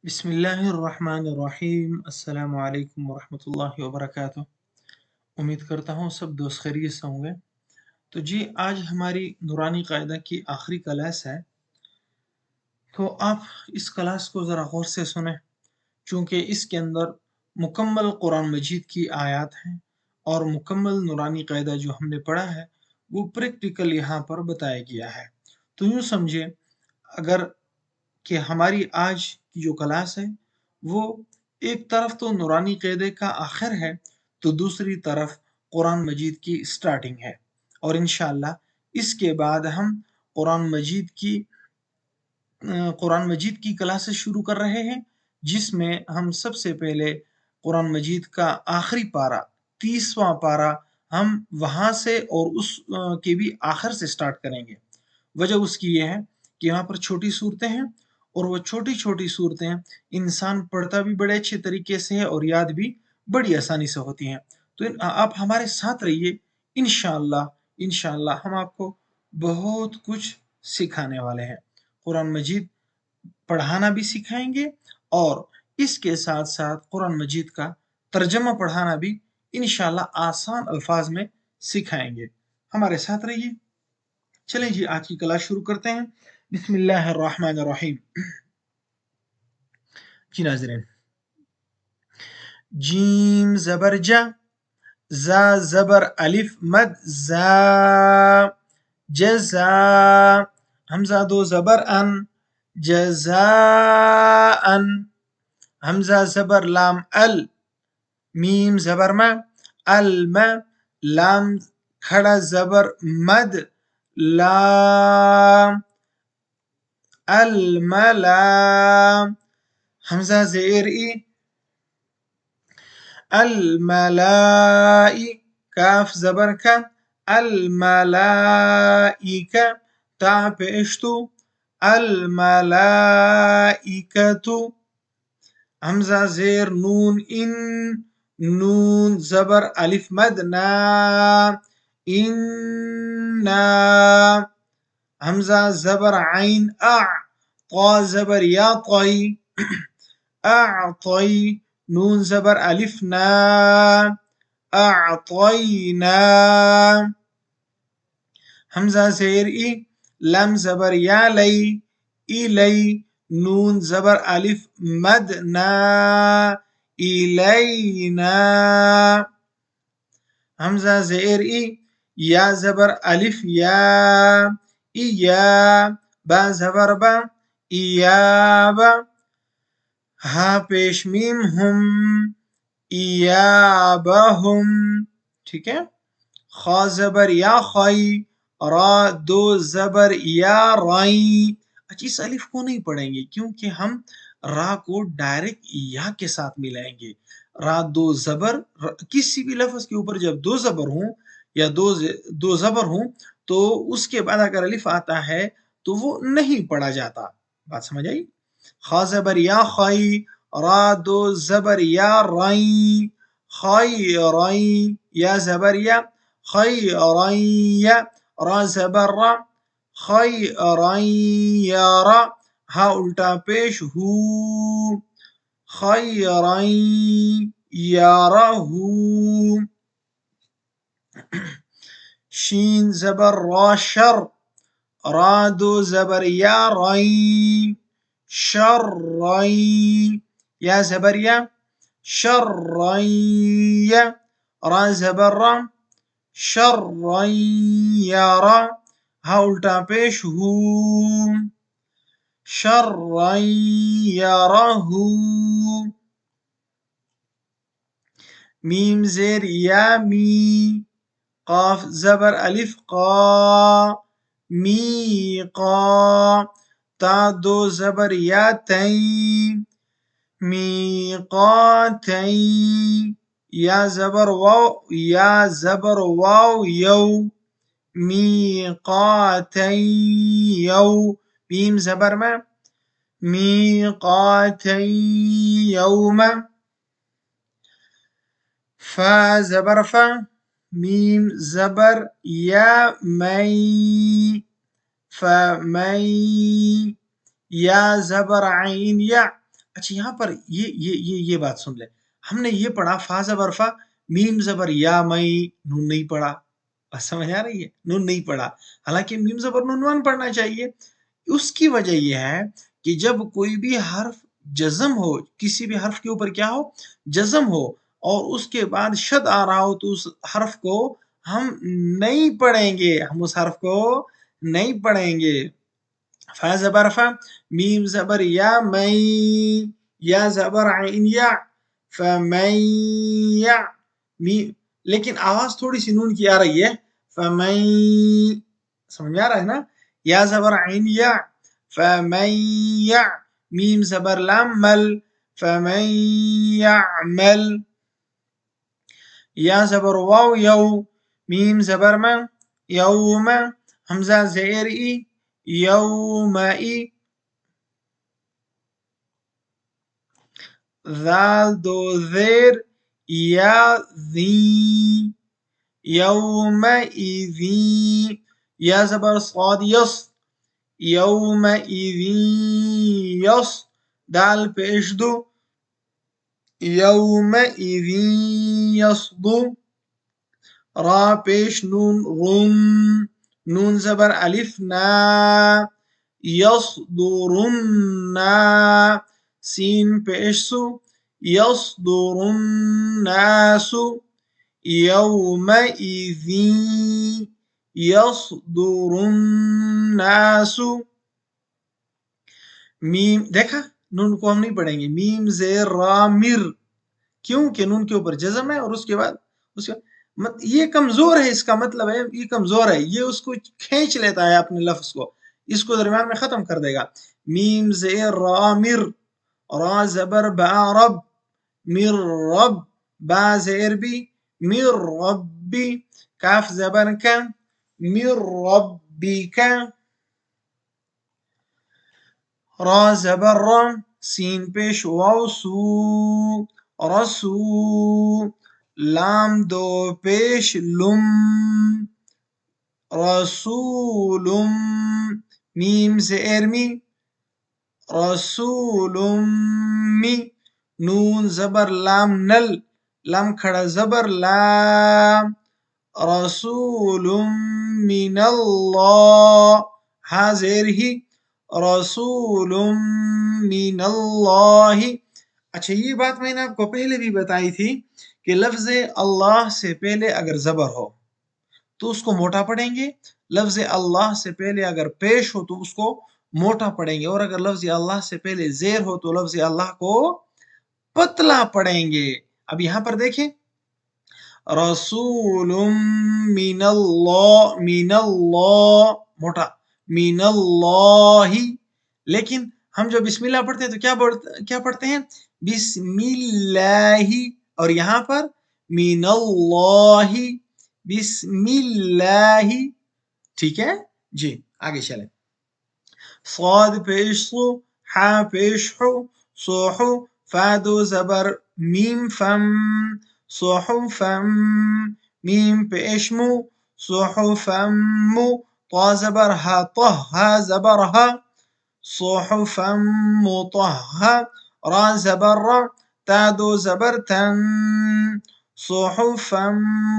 بسم اللہ الرحمن الرحیم۔ السلام علیکم ورحمۃ اللہ وبرکاتہ۔ امید کرتا ہوں سب دوست خیریت سے ہوں گے۔ تو جی آج ہماری نورانی قاعدہ کی آخری کلاس ہے، تو آپ اس کلاس کو ذرا غور سے سنیں، چونکہ اس کے اندر مکمل قرآن مجید کی آیات ہیں اور مکمل نورانی قاعدہ جو ہم نے پڑھا ہے وہ پریکٹیکل یہاں پر بتایا گیا ہے۔ تو یوں سمجھے اگر کہ ہماری آج کی جو کلاس ہے وہ ایک طرف تو نورانی قاعدے کا آخر ہے، تو دوسری طرف قرآن مجید کی سٹارٹنگ ہے، اور انشاءاللہ اس کے بعد ہم قرآن مجید کی کلاسز شروع کر رہے ہیں، جس میں ہم سب سے پہلے قرآن مجید کا آخری پارہ 30واں پارہ ہم وہاں سے اور اس کے بھی آخر سے سٹارٹ کریں گے۔ وجہ اس کی یہ ہے کہ یہاں پر چھوٹی صورتیں ہیں، اور وہ چھوٹی چھوٹی صورتیں انسان پڑھتا بھی بڑے اچھے طریقے سے ہے اور یاد بھی بڑی آسانی سے ہوتی ہیں۔ تو آپ ہمارے ساتھ رہیے، انشاءاللہ ہم آپ کو بہت کچھ سکھانے والے ہیں۔ قرآن مجید پڑھانا بھی سکھائیں گے، اور اس کے ساتھ ساتھ قرآن مجید کا ترجمہ پڑھانا بھی انشاءاللہ آسان الفاظ میں سکھائیں گے۔ ہمارے ساتھ رہیے۔ چلیں جی آج کی کلاس شروع کرتے ہیں۔ بسم اللہ الرحمن الرحیم۔ جی ناظرین، جیم زبر جا، زا زبر الف مد زا، جزا، حمزہ دو زبر ان، جزاءن، حمزہ زبر لام ال، میم زبر ما، الم، لام کھڑا زبر مد، لام، الملام، حمزہ زیر ای، الملائی، کاف زبر کا، الملائکہ، تا پیشتو، الملائکتو، حمزہ زیر نون ان، نون زبر الف مد نا، اننا، حمزہ زبر عین اع، طا زبر یا طی، اعطی، نون زبر الف نا، اعطینا، حمزہ زیر ای، لم زبر یا لی، الی، نون زبر الف مد نا، الینا، حمزہ زیر ای، یا زبر الف یا، ایا، با زبر با، ایابا، ہا پیش میم ہم، ایابہم، ٹھیک ہے۔ خا زبر یا خائی، را دو زبر یا رائی۔ اچھا اس الف کو نہیں پڑھیں گے کیونکہ ہم را کو ڈائریکٹ یا کے ساتھ ملائیں گے۔ را دو زبر، کسی بھی لفظ کے اوپر جب دو زبر ہوں یا دو زبر ہوں تو اس کے بعد اگر الف آتا ہے تو وہ نہیں پڑھا جاتا۔ بات سمجھ آئی؟ خا زبر یا خائی، را دو زبر یا رائی، خائی رائی، یا زبر یا، خائی رائی، را زبر را، خائی رائی یا را، ہا الٹا پیش ہو، خائی رائی یا را ہو، شین زبر را شر، را دو زبر یا رائی، شر رائی، یا زبر یا، شر رائی، را زبر را، شر رائی یا را، ہا الٹا پیش ہو، شر رائی یا را ہو، میم زیر یا می، قاف زبر الف قا، میقا، تا دو زبر یا تئی، میقاتئی، یا زبر واو، یا زبر واو یو، میقاتئی یو، میم زبر ما، میقاتئی یوم، فا زبر فا، میم زبر یا مئی، فمئی، یا زبر عین یا، اچھا یہاں پر یہ بات سن لیں، ہم نے یہ پڑھا فا زبر فا، میم زبر یا مئی، نون نہیں پڑھا. بات سمجھ آ رہی ہے؟ نون نہیں پڑھا، حالانکہ میم زبر نون ون پڑھنا چاہیے. اس کی وجہ یہ ہے کہ جب کوئی بھی حرف جزم ہو، کسی بھی حرف کے اوپر کیا ہو، جزم ہو، اور اس کے بعد شد آ رہا ہو، تو اس حرف کو ہم نہیں پڑھیں گے، ہم اس حرف کو نہیں پڑھیں گے. فا زبر فا، میم زبر یا مئی، یا زبر عین یا، فمن یا، لیکن آواز تھوڑی سی نون کی آ رہی ہے، فمن، سمجھ میں آ رہا ہے نا؟ یا زبر عین یا، فمن یا، میم زبر لام مل، فمن یعمل. یا زبر واو یو، میم زبر ما، یوم، حمزہ زیر ای، یومئی. ذال دو زیر یا ذی، یومئذی. یا زبر صاد یس، یومئذی یس، دال پیش دو، یومئذی یصدو. را پیش نون رن، نون زبر الف نا، یصدرن. سین پیش سو، یصدر الناس، یومئذ یصدر الناس. میم، دیکھا نون کو ہم نہیں پڑھیں گے. میم زیر را مر، کیوں کہ نون کے اوپر جزم ہے، اور اس کے بعد یہ کمزور ہے، اس کا مطلب ہے یہ کمزور ہے، یہ اس کو کھینچ لیتا ہے اپنے لفظ کو، اس کو درمیان میں ختم کر دے گا. میم زیر را مر، را زبر با رب، مر رب، با زیر بی، مر ربی، کاف زبر کا، مر ربی کا. را زبر را، سین پیش واو سو، رسو. لام دو پیش لم، رسولم. میم زیر می، رسولم می. نون زبر لام نل، لام کھڑا زبر لام، رسول من اللہ. ہا زیر ہی، رسول من اللہ. اچھا یہ بات میں نے آپ کو پہلے بھی بتائی تھی کہ لفظ اللہ سے پہلے اگر زبر ہو تو اس کو موٹا پڑھیں گے، لفظ اللہ سے پہلے اگر پیش ہو تو اس کو موٹا پڑھیں گے، اور اگر لفظ اللہ سے پہلے زیر ہو تو لفظ اللہ کو پتلا پڑھیں گے. اب یہاں پر دیکھیں، رسول من اللہ، من اللہ موٹا، من اللہ. لیکن ہم جب بسم اللہ پڑھتے ہیں تو کیا پڑھتے ہیں؟ بسم اللہ. اور یہاں پر من اللہ، بسم اللہ. ٹھیک ہے جی، آگے چلیں. صاد پیش سو، ہا پیش ہو، سوحو. فادو زبر میم فم، صحفم. میم پیش مو، صحفم مو. طا زبر ہا، طہ، ہا زبر ہا، صحفم مطہہ. را زبر را، تا دو زبر تن، صحفم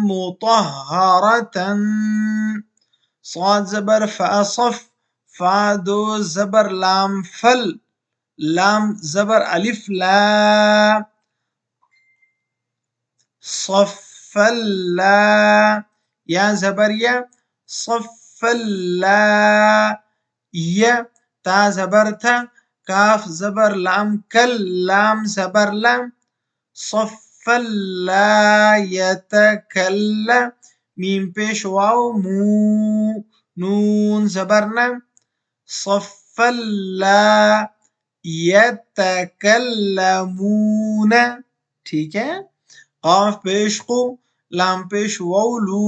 مطہرتن. صاد زبر فا صف، فا دو زبر لام فل، لام زبر الف لا، صف لا. یا زبر یا، صف لا یا. تا زبر تھا، کاف زبر لام کل، لام زبر لام، صف لا یتکل. میم پیش واو مو، نون زبر نا، صف لا یتکلمون. ٹھیک ہے. قاف پیش قو، لام پیش وولو،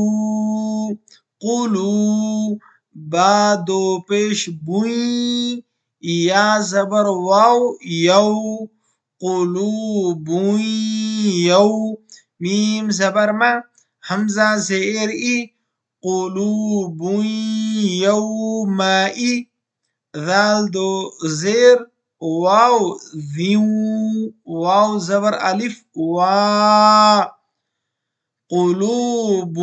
قولو. با دو پیش بوئی، یا زبر واو یو، قلوبون یو. میم زبر ما، حمزہ زیر ای، قلوبون یومئی. ذال دو زیر، واو ذیو واو زبر الف وا قلوب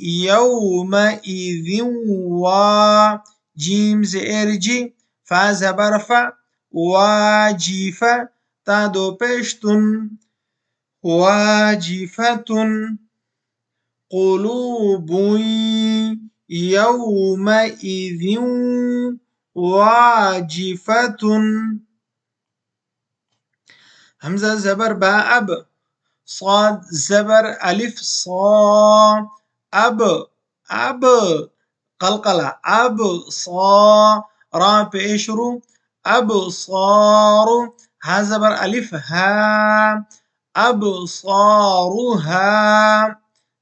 يومئذ وا جيم زیر جی فا زبر فا واجفة تا دو پیشتن واجفة قلوب يومئذ واجفة همزة زبر با اب صاد زبر الف صا اب قلقلة اب صا را پیشرو ابصار ها زبر الف ها ابصارها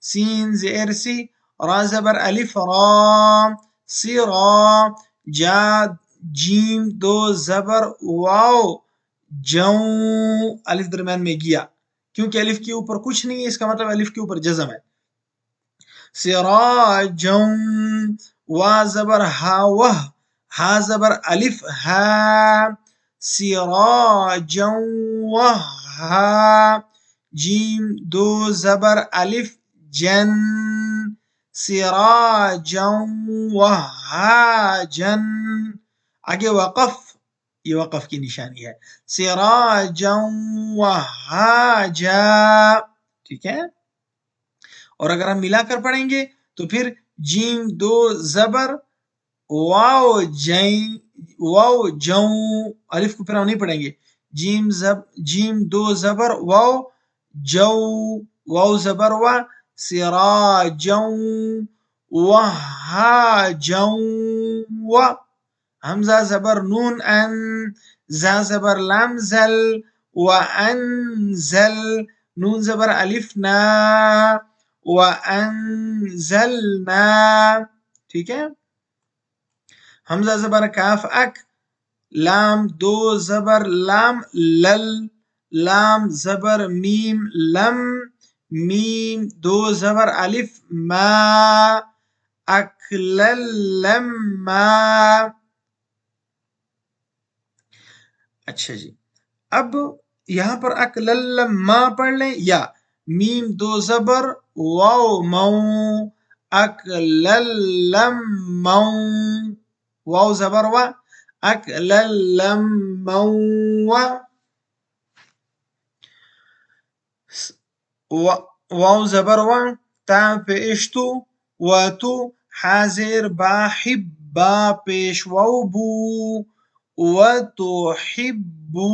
سين زئر سي را زبر الف را سرا جاد جیم دو زبر واو جو الف درمیان میں گیا کیونکہ الف کے اوپر کچھ نہیں ہے اس کا مطلب الف کے اوپر جزم ہے سراجا وا زبر ہا وہ ہا زبر الف ہا سراجا وہا جیم دو زبر الف جن سراجا وہاجا آگے وقف یہ وقف کی نشانی ہے سراجا وہاجا ٹھیک ہے اور اگر ہم ملا کر پڑھیں گے تو پھر جیم دو زبر واو جو الف کو پھر ہم نہیں پڑھیں گے جیم دو زبر واو جو واو زبر وا سراجا وہاجا و حمزہ زبر نون ان زا زبر لام زل وانزل نون زبر الف نا وانزلنا ٹھیک ہے حمزہ زبر کاف اک لام دو زبر لام لل لام زبر میم لم میم دو زبر الف ما اکلل لما اچھا جی اب یہاں پر اکلل لما پڑھ لیں یا میم دو زبر واو مو اکلل لمو واو زبر وا اکلل لمو واو زبر وا تا پیشتو واتو حازر با حب با پیش واو بو وتحبو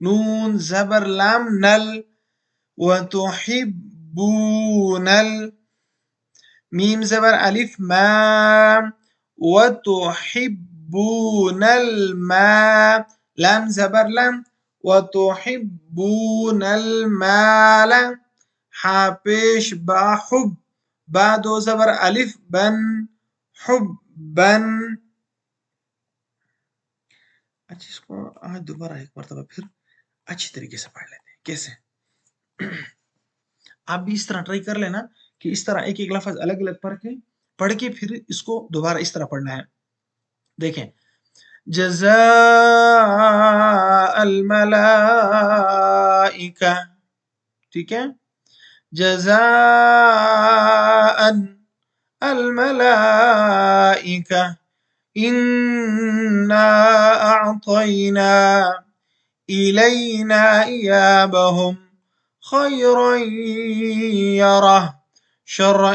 نون زبر لام نل وتحبون ميم زبر ألف ما وتحبون الماء لام زبر لام وتحبون المال حابش با حب با دو زبر ألف بن حبا اچھا اس کو آج دوبارہ ایک مرتبہ پھر اچھی طریقے سے پڑھ لیتے ہیں کیسے آپ بھی اس طرح ٹرائی کر لینا کہ اس طرح ایک ایک لفظ الگ الگ پڑھ کے پھر اس کو دوبارہ اس طرح پڑھنا ہے دیکھیں جزاء الملائکہ ٹھیک ہے جزاء الملائکہ انا اعطینا الینا ایابہم خيرا يره شرا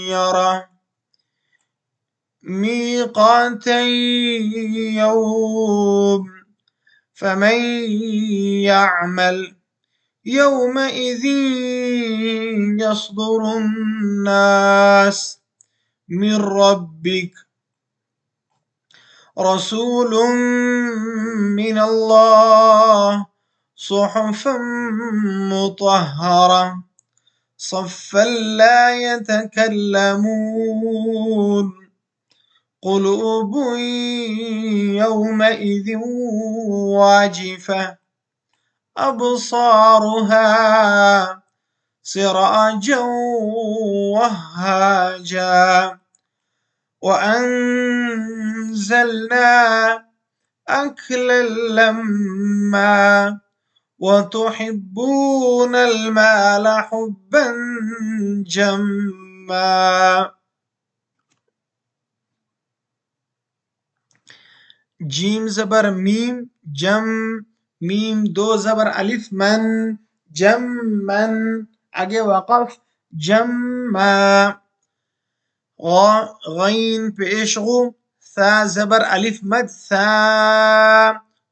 يره ميقاتا يوم فمن يعمل يومئذ يصدر الناس من ربك رسول من الله صحفا مطهرة صفا لا يتكلمون قلوب يومئذ واجفة أبصارها سراجا وهاجا وأنزلنا أكلا لما وتحبون المال حبا جما. جیم زبر میم جم، میم دو زبر الف من جم من. آگے وقف جم غین پیش غو، ثا زبر الف مد ثا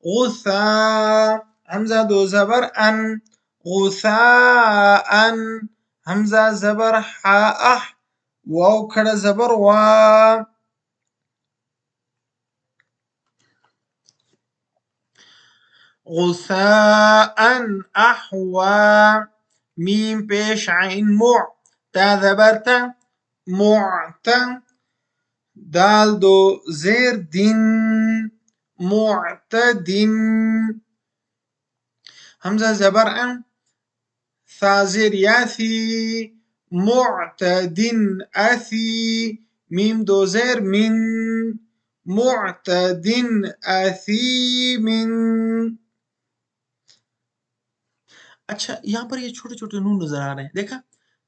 غثا. حمزہ دو زبر ان غثاء. حمزہ زبر حا اح، واو کھڑا زبر وا. غثاء احوا. میم پیش عین مع، تا زبر تا معت. دال دو زیر دن معتدن. حمزہ زبر ان، ثا زیر یاثی معتدن اثی. میم دو زیر من معتدن اثیم. اچھا یہاں پر یہ چھوٹے چھوٹے نون نظر آ رہے ہیں، دیکھا؟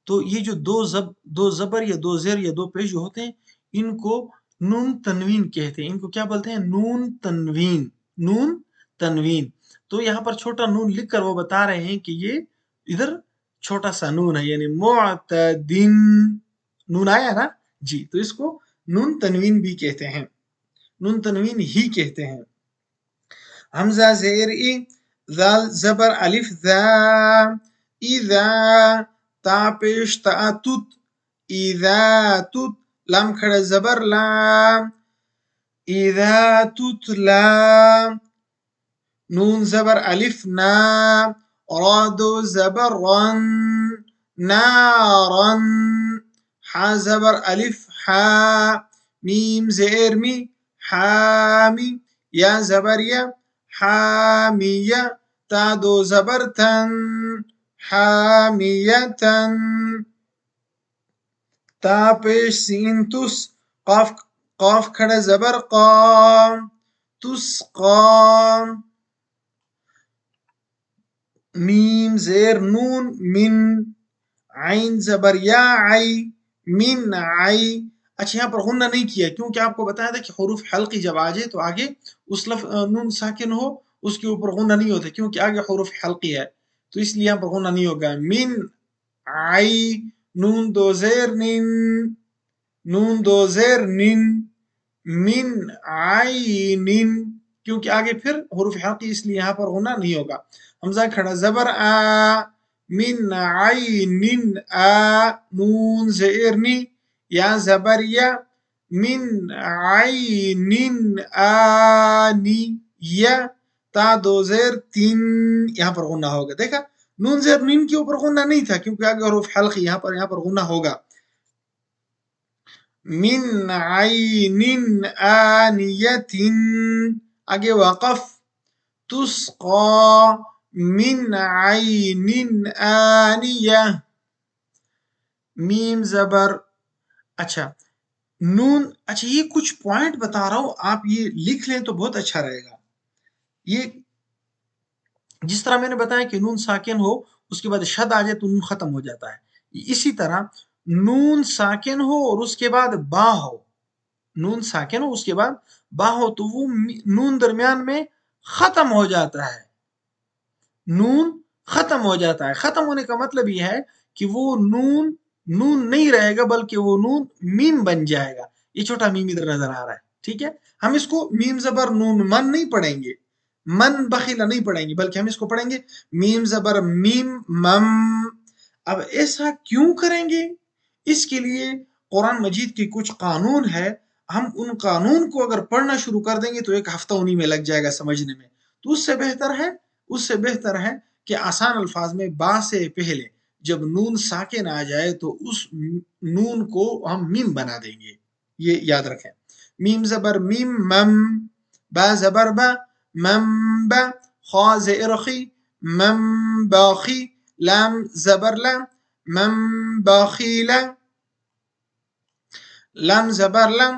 تو یہ جو دو زبر یا دو زیر یا دو پیش جو ہوتے ہیں ان کو نون تنوین کہتے ہیں. ان کو کیا بولتے ہیں؟ نون تنوین. نون تنوین. تو یہاں پر چھوٹا نون لکھ کر وہ بتا رہے ہیں کہ یہ ادھر چھوٹا سا نون ہے، یعنی معتدن. نون آیا نا جی، تو اس کو نون تنوین بھی کہتے ہیں، نون تنوین ہی کہتے ہیں. حمزہ زیر ای، ذال زبر الف ذا اذا. تا پیش تا تت اذا تت. لام کھڑا زبر لا اذا تتلا. نون زبر الف نا، را دو زبر رن نارن. حا زبر الف حا، میم زیر می حامی. یا زبر یا حامیہ. تا دو زبر تن حامیتن. تا پیش سین تس، قاف کھڑا زبر قام تسقام. میم زیر نون من، عین زبر یا عی من عی. اچھا یہاں پر غنہ نہیں کیا کیونکہ آپ کو بتایا تھا کہ حروف حلقی جب آ جائے تو آگے اس نون ساکن ہو اس کے اوپر غنہ نہیں ہوتا کیونکہ آگے حروف حلقی ہے، تو اس لیے یہاں پر غنہ نہیں ہوگا. من عی. نون دو زیر نن، نون دو زیر نن. من عین، کیونکہ آگے پھر حروف حلقی اس لیے یہاں پر غنہ نہیں ہوگا. حمزہ کھڑا زبر آ، من عین آ. نون زیر نی، یا زبر یا، من عین آنی یا. تا دو زیر تین، یہاں پر غنہ ہوگا. دیکھا نون زیر نین کے اوپر غنہ نہیں تھا کیونکہ آگے حروف حلقی، یہاں پر غنہ ہوگا. من عین آنیت. آگے وقف تسقا من عین آنیہ. میم زبر. اچھا نون، اچھا یہ کچھ پوائنٹ بتا رہا ہوں، آپ یہ لکھ لیں تو بہت اچھا رہے گا. یہ جس طرح میں نے بتایا کہ نون ساکن ہو اس کے بعد شد آ جائے تو نون ختم ہو جاتا ہے، اسی طرح نون ساکن ہو اور اس کے بعد با ہو، نون ساکن ہو اس کے بعد با ہو تو وہ نون درمیان میں ختم ہو جاتا ہے. نون ختم ہو جاتا ہے. ختم ہونے کا مطلب یہ ہے کہ وہ نون نہیں رہے گا بلکہ وہ نون میم بن جائے گا. یہ چھوٹا میم ادھر نظر آ رہا ہے، ٹھیک ہے؟ ہم اس کو میم زبر نون من نہیں پڑھیں گے، من بخیلہ نہیں پڑھیں گے، بلکہ ہم اس کو پڑھیں گے میم زبر میم مم. اب ایسا کیوں کریں گے؟ اس کے لیے قرآن مجید کی کچھ قانون ہے. ہم ان قانون کو اگر پڑھنا شروع کر دیں گے تو ایک ہفتہ انہی میں لگ جائے گا سمجھنے میں. تو اس سے بہتر ہے کہ آسان الفاظ میں با سے پہلے جب نون ساکن آ جائے تو اس نون کو ہم میم بنا دیں گے. یہ یاد رکھیں. میم زبر میم مم، با زبر با مم با. خا زیر خی مم باخی. لام زبر لام مم باخیلا. لام زبر لام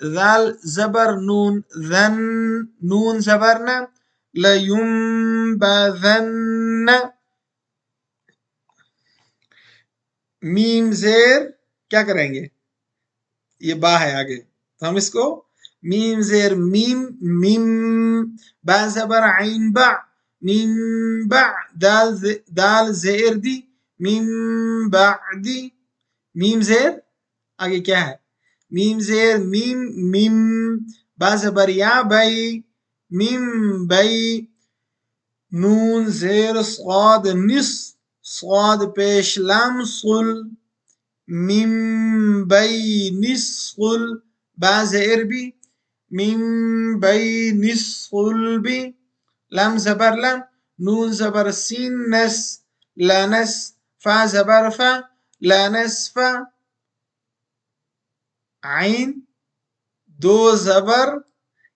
ذال زبر نون ذن، نون زبرنا، لينبذن، میم زیر کیا کریں گے، یہ با ہے آگے تو ہم اس کو میم زیر میم میم، با زبر عین با، میم با، دال زیر دی، میم بعدی، میم زیر آگے کیا ہے، میم زیر میم میم، با زبر یا بی، میم بی، نون زیر صاد نص، صاد پیش لام صل، میم بی نصل، با زیر بی، میم بی نصل بی، لام زبر لام، نون زبر سین نس، لا نس، فا زبر فا، لا نسفا، عین دو زبر،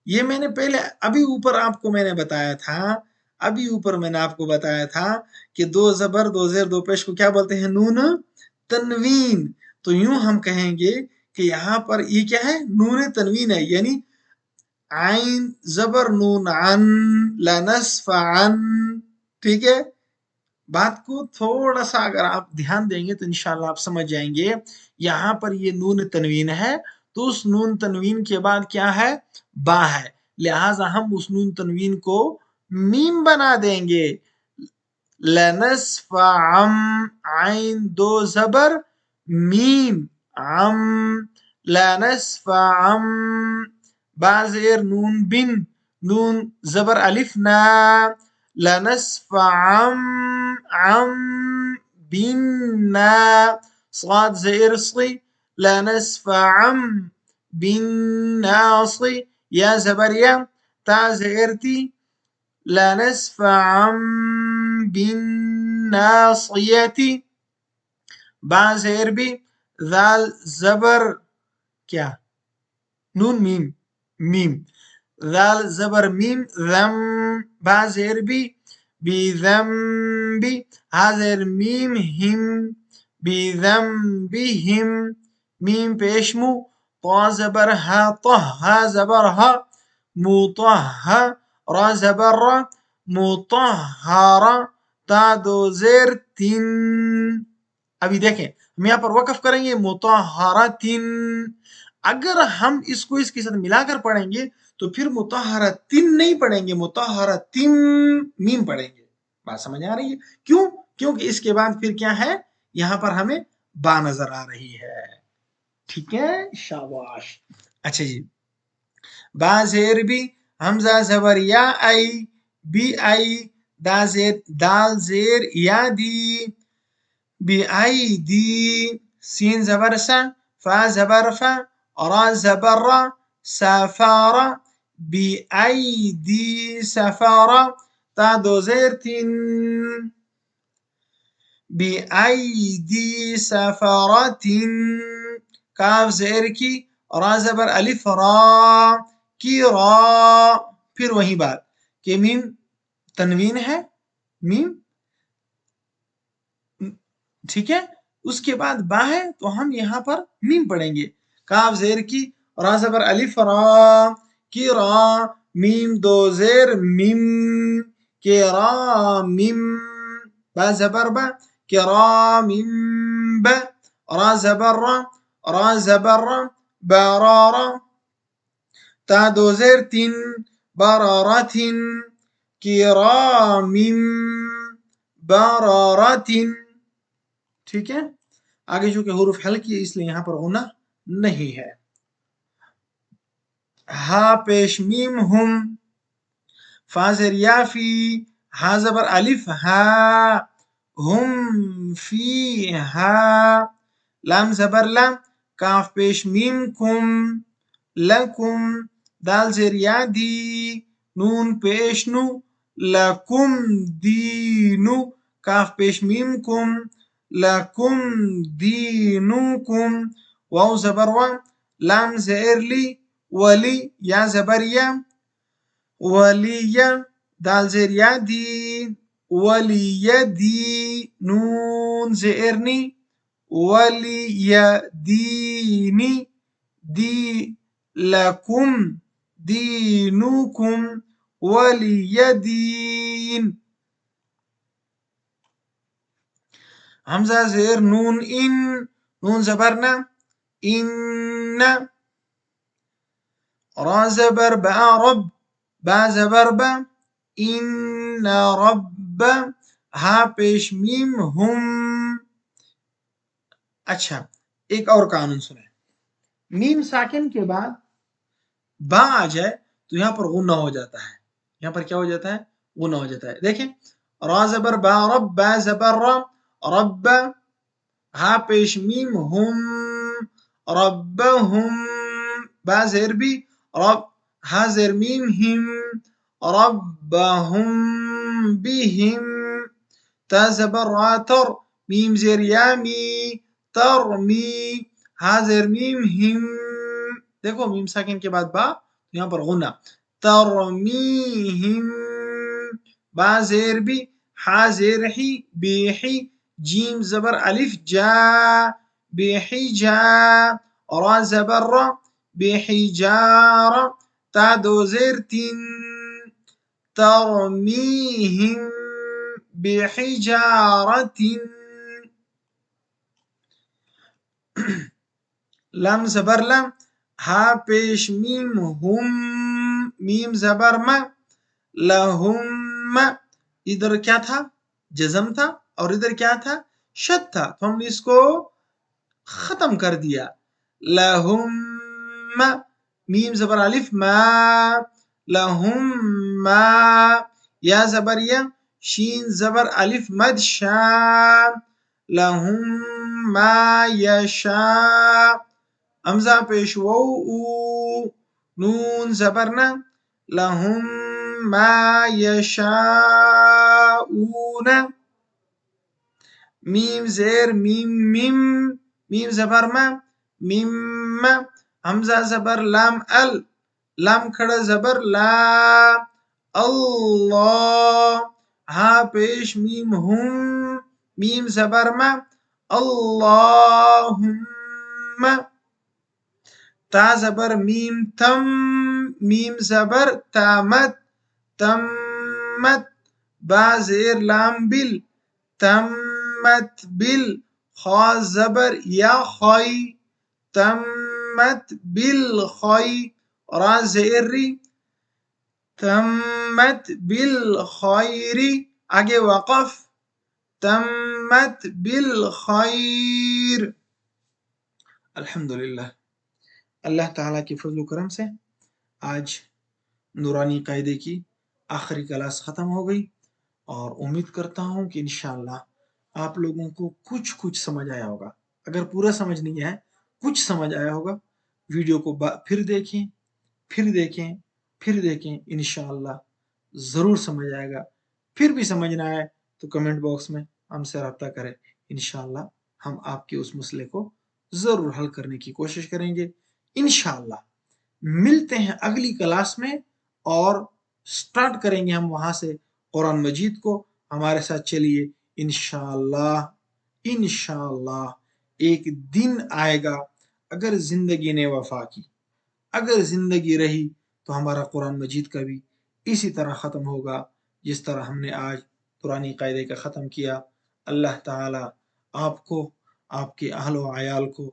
یہ میں نے پہلے ابھی اوپر آپ کو میں نے بتایا تھا، ابھی اوپر میں نے آپ کو بتایا تھا کہ دو زبر دو زیر دو پیش کو کیا بولتے ہیں، نون تنوین۔ تو یوں ہم کہیں گے کہ یہاں پر یہ کیا ہے، نون تنوین ہے، یعنی عین زبر نون عن، لنصف عن، ٹھیک ہے۔ بات کو تھوڑا سا اگر آپ دھیان دیں گے تو انشاءاللہ آپ سمجھ جائیں گے، یہاں پر یہ نون تنوین ہے تو اس نون تنوین کے بعد کیا ہے، با ہے، لہٰذا ہم اس نون تنوین کو میم بنا دیں گے، لنصف عم، عین دو زبر میم عم، لنصف عم، با زیر نون بن، نون زبر الف نا، لنصف عم عم بنا، صاد زیر صی، لنصف عم بالناصي، يا زبر يا، تا زیر تی، لنصف عم بالناصية، با زیر بی، ذال زبر کیا، نون میم میم، ذال زبر میم ذم، با زیر بی، بذنب، ها زیر میم هم، بذنبهم، میم پیش مو، طا زبر ها طه، ها زبر ها، مطه، را زبر را، مطهرا، تا دو زیر تن، ابھی دیکھیں ہم یہاں پر وقف کریں گے مطہرتن، اگر ہم اس کو اس کے ساتھ ملا کر پڑھیں گے تو پھر مطہرتن نہیں پڑھیں گے، مطہرتن میم پڑھیں گے، بات سمجھ آ رہی ہے، کیوں، کیونکہ اس کے بعد پھر کیا ہے، یہاں پر ہمیں با نظر آ رہی ہے، ٹھیک ہے، شاباش۔ اچھا جی، با زیر بھی، حمزہ زبر یا ای، بی ای، دال زیر یا دی، بی ای دی، سین زبر سا، فا زبر فا، را زبر را، سافارا، بی ای دی سفارا، تا دو زیر تین، بی ای دی سفارتن، کاف زیر کی، را زبر الف را، کی را، پھر وہی بات کہ میم تنوین ہے، میم، ٹھیک ہے، اس کے بعد با ہے تو ہم یہاں پر میم پڑھیں گے، کاف زیر کی، را زبر الف را، کی را، میم دو زیر میم، کی را میم، با زبر با، کی را میم با، را زبر را، را زبر را، بارارا، تا دو زیر تین، برارتن، کرام برارتن، ٹھیک ہے۔ آگے جو کہ حروف حلقی ہے اس لیے یہاں پر غنہ نہیں ہے۔ ہا پیش میم ہم، فا زیر یا فی، ہا زبر الف ہا، ہم فی ہا، لام زبر لام، کاف پیش میم کم، لکم، دال زیر یا دی، نون پیش نو، لکم دینو، کاف پیش میم کم، لکم دینکم، واو زبر وا، لام زیر لی، ولی، یا زبر یا، ولی، دال زیر یا دی، ولی دی، نون زیر نی، ولی دینی، دی، لکم دینکم ولی دین. حمزہ زیر نون ان، نون زبر نا، ان، را زبر با رب، با زبر با، ان رب، ہا پیش میم ہم. اچھا ایک اور قانون سنیں، میم ساکن کے بعد با آ جائے تو یہاں پر غنہ ہو جاتا ہے، یہاں پر کیا ہو جاتا ہے؟ غنہ ہو جاتا ہے. دیکھیں را زبر با رب، با زبر را، رب، ہا پیش میم ہم، ربہم، با زیر بی، رب، ہا زیر میم ہم، ربہم بہم، تا زبر را تر، میم زیر یامی، ترمی، ہا زیر میم ہم، دیکھو میم ساکن کے بعد با، یہاں پر غنہ، ترمیہم، با زیر بی، ہا زیر حی، بیحی، جیم زبر الف جا، بحجا، را زبر را، بحجار، تا دو زیر تین، ترمیہم بحجارت، لم زبر لم، ہا پیش میم ہم، میم زبر ما، لہم، ادھر کیا تھا؟ جزم تھا، اور ادھر کیا تھا؟ شد تھا، تو ہم نے اس کو ختم کر دیا، لہم، میم زبر الف ما، لہم ما، یا زبر یا، شین زبر الف مد شا، لہم ما یشا، حمزہ پیش وو او، نون زبر نا، لہم ما یشاؤون، میم زیر میم میم، میم زبر ما، میم، حمزہ زبر لام ال، لام کھڑا زبر لا، اللہ، ہا پیش میم ہم، میم زبر ما، اللہم، تا زبر میم تم، میم زبر تامت، تمت، با زیر لام بل، تمت بل، خا زبر یا خی، تمت بالخی، را زیر ری، تمت بالخیر، آگے وقف، تمت بالخیر. الحمدللہ، اللہ تعالیٰ کی فضل و کرم سے آج نورانی قاعدے کی آخری کلاس ختم ہو گئی، اور امید کرتا ہوں کہ انشاءاللہ آپ لوگوں کو کچھ سمجھ آیا ہوگا. اگر پورا سمجھ نہیں آیا، کچھ سمجھ آیا ہوگا، ویڈیو کو پھر دیکھیں، پھر دیکھیں، پھر دیکھیں، انشاءاللہ ضرور سمجھ آئے گا. پھر بھی سمجھ نہ آئے تو کمنٹ باکس میں ہم سے رابطہ کریں، انشاءاللہ ہم آپ کے اس مسئلے کو ضرور حل کرنے کی کوشش کریں گے. انشاءاللہ ملتے ہیں اگلی کلاس میں، اور سٹارٹ کریں گے ہم وہاں سے قرآن مجید کو. ہمارے ساتھ چلیے، انشاءاللہ ایک دن آئے گا، اگر زندگی نے وفا کی، اگر زندگی رہی تو ہمارا قرآن مجید کا بھی اسی طرح ختم ہوگا جس طرح ہم نے آج قرآنی قاعدے کا ختم کیا. اللہ تعالی آپ کو، آپ کے اہل و عیال کو،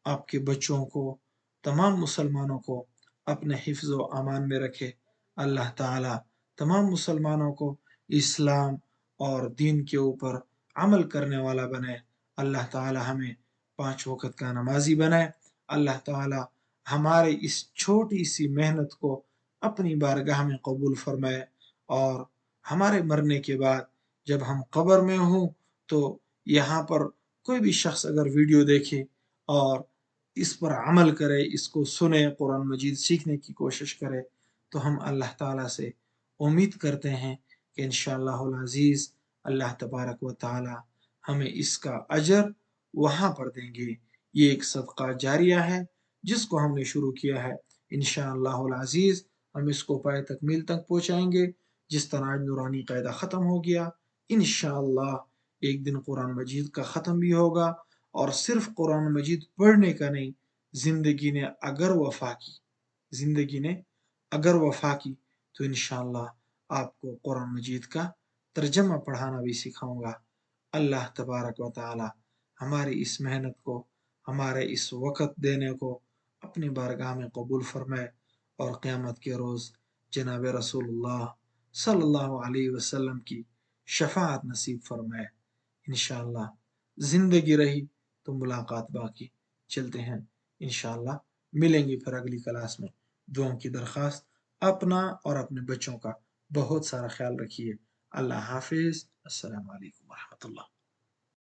آپ کے بچوں کو، تمام مسلمانوں کو اپنے حفظ و امان میں رکھے. اللہ تعالی تمام مسلمانوں کو اسلام اور دین کے اوپر عمل کرنے والا بنائے. اللہ تعالی ہمیں 5 وقت کا نمازی بنائے. اللہ تعالی ہمارے اس چھوٹی سی محنت کو اپنی بارگاہ میں قبول فرمائے، اور ہمارے مرنے کے بعد جب ہم قبر میں ہوں تو یہاں پر کوئی بھی شخص اگر ویڈیو دیکھے اور اس پر عمل کرے، اس کو سنے، قرآن مجید سیکھنے کی کوشش کرے، تو ہم اللہ تعالیٰ سے امید کرتے ہیں کہ انشاءاللہ العزیز اللہ تبارک و تعالی ہمیں اس کا اجر وہاں پر دیں گے۔ یہ ایک صدقہ جاریہ ہے جس کو ہم نے شروع کیا ہے، انشاءاللہ العزیز ہم اس کو پائے تکمیل تک پہنچائیں گے۔ جس طرح آج نورانی قاعدہ ختم ہو گیا، انشاءاللہ ایک دن قرآن مجید کا ختم بھی ہوگا، اور صرف قرآن مجید پڑھنے کا نہیں، زندگی نے اگر وفا کی تو انشاءاللہ آپ کو قرآن مجید کا ترجمہ پڑھانا بھی سکھاؤں گا۔ اللہ تبارک و تعالی ہماری اس محنت کو، ہمارے اس وقت دینے کو اپنی بارگاہ میں قبول فرمائے، اور قیامت کے روز جناب رسول اللہ صلی اللہ علیہ وسلم کی شفاعت نصیب فرمائے۔ انشاءاللہ زندگی رہی تو ملاقات باقی، چلتے ہیں انشاءاللہ ملیں گے پھر اگلی کلاس میں۔ دعاؤں کی درخواست، اپنا اور اپنے بچوں کا بہت سارا خیال رکھیے۔ اللہ حافظ، السلام علیکم ورحمۃ اللہ۔